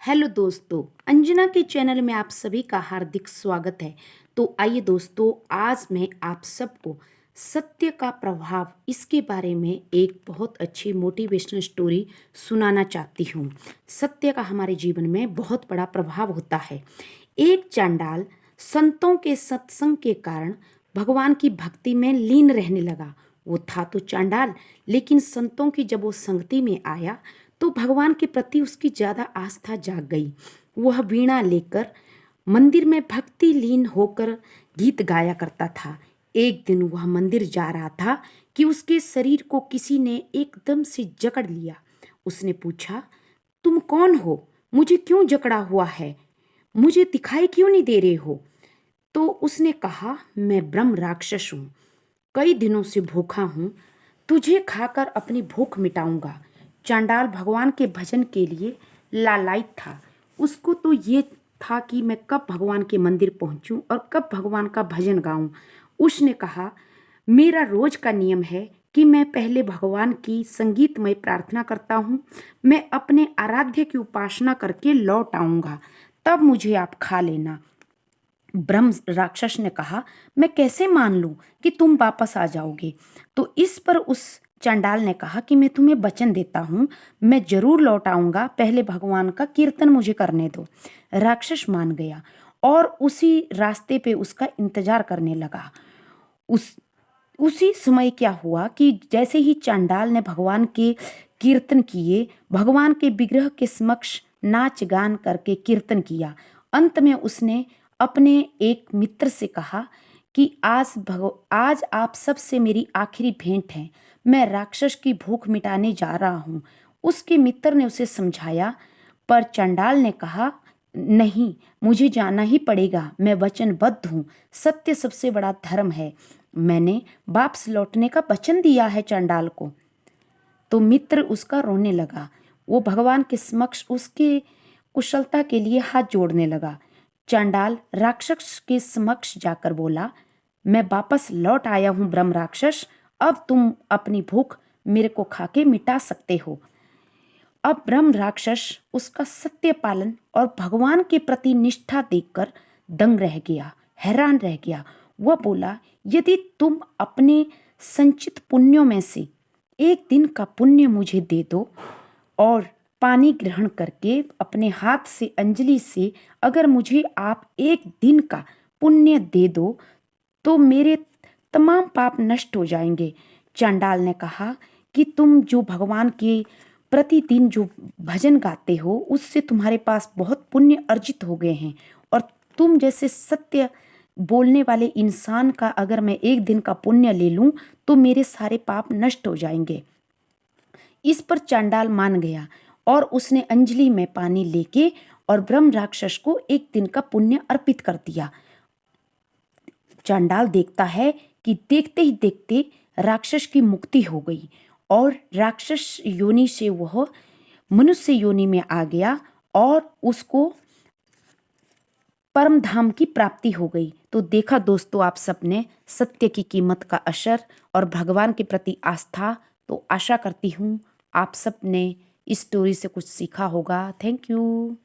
Hello दोस्तों, अंजना के channel में आप सभी का हार्दिक स्वागत है। तो आइए दोस्तों, आज मैं आप सबको सत्य का प्रभाव इसके बारे में एक बहुत अच्छी मोटिवेशनल स्टोरी सुनाना चाहती हूँ। सत्य का हमारे जीवन में बहुत बड़ा प्रभाव होता है। एक चांडाल संतों के सत्संग के कारण भगवान की भक्ति में लीन रहने लगा। वो था तो चांडाल, लेकिन संतों की जब वो संगति में आया तो भगवान के प्रति उसकी ज्यादा आस्था जाग गई। वह वीणा लेकर मंदिर में भक्ति लीन होकर गीत गाया करता था। एक दिन वह मंदिर जा रहा था कि उसके शरीर को किसी ने एकदम से जकड़ लिया। उसने पूछा, तुम कौन हो? मुझे क्यों जकड़ा हुआ है? मुझे दिखाई क्यों नहीं दे रहे हो? तो उसने कहा, मैं ब्रह्म राक्षस हूं, कई दिनों से भूखा हूं, तुझे खाकर अपनी भूख मिटाऊंगा। चांडाल भगवान के भजन के लिए लालायित था। उसको तो ये था कि मैं कब भगवान के मंदिर पहुंचूं और कब भगवान का भजन गाऊं। उसने कहा, मेरा रोज का नियम है कि मैं पहले भगवान की संगीतमय प्रार्थना करता हूं। मैं अपने आराध्य की उपासना करके लौट आऊंगा, तब मुझे आप खा लेना। ब्रह्म राक्षस ने कहा, मैं कैसे मान लूं कि तुम वापस आ जाओगे? तो इस पर उस चंडाल ने कहा कि मैं तुम्हें वचन देता हूं, मैं जरूर लौट आऊंगा, पहले भगवान का कीर्तन मुझे करने दो। राक्षस मान गया और उसी रास्ते पे उसका इंतजार करने लगा। उस उसी समय क्या हुआ कि जैसे ही चांडाल ने भगवान के कीर्तन किए, भगवान के विग्रह के समक्ष नाच गान करके कीर्तन किया। अंत में उसने अपने एक मित्र से कहा कि आज आप सबसे मेरी आखिरी भेंट है। मैं राक्षस की भूख मिटाने जा रहा हूँ। उसके मित्र ने उसे समझाया, पर चंडाल ने कहा, नहीं, मुझे जाना ही पड़ेगा, मैं वचनबद्ध हूँ। सत्य सबसे बड़ा धर्म है। मैंने वापस लौटने का वचन दिया है चांडाल को। तो मित्र उसका रोने लगा। वो भगवान के समक्ष उसके कुशलता के लिए हाथ जोड़ने लगा। चांडाल राक्षस के समक्ष जाकर बोला, मैं वापस लौट आया हूं ब्रह्म राक्षस, अब तुम अपनी भूख मेरे को खाके मिटा सकते हो। अब ब्रह्म राक्षस उसका सत्य पालन और भगवान के प्रति निष्ठा देखकर दंग रह गया, हैरान रह गया। वह बोला, यदि तुम अपने संचित पुण्यों में से एक दिन का पुण्य मुझे दे दो और पानी ग्रहण करके अपने हाथ से अंजलि से अगर मुझे आप एक दिन का पुण्य दे दो तो मेरे तमाम पाप नष्ट हो जाएंगे। चांडाल ने कहा कि तुम जो भगवान के प्रतिदिन जो भजन गाते हो उससे तुम्हारे पास बहुत पुण्य अर्जित हो गए हैं, और तुम जैसे सत्य बोलने वाले इंसान का अगर मैं एक दिन का पुण्य ले लूं तो मेरे सारे पाप नष्ट हो जाएंगे। इस पर चांडाल मान गया और उसने अंजलि में पानी लेके और ब्रह्म राक्षस को एक दिन का पुण्य अर्पित कर दिया। चांडाल देखता है कि देखते ही देखते राक्षस की मुक्ति हो गई और राक्षस योनि से वह मनुष्य योनि में आ गया और उसको परम धाम की प्राप्ति हो गई। तो देखा दोस्तों, आप सबने सत्य की कीमत का असर और भगवान के प्रति आस्था। तो आशा करती हूँ आप सबने इस स्टोरी से कुछ सीखा होगा। Thank you.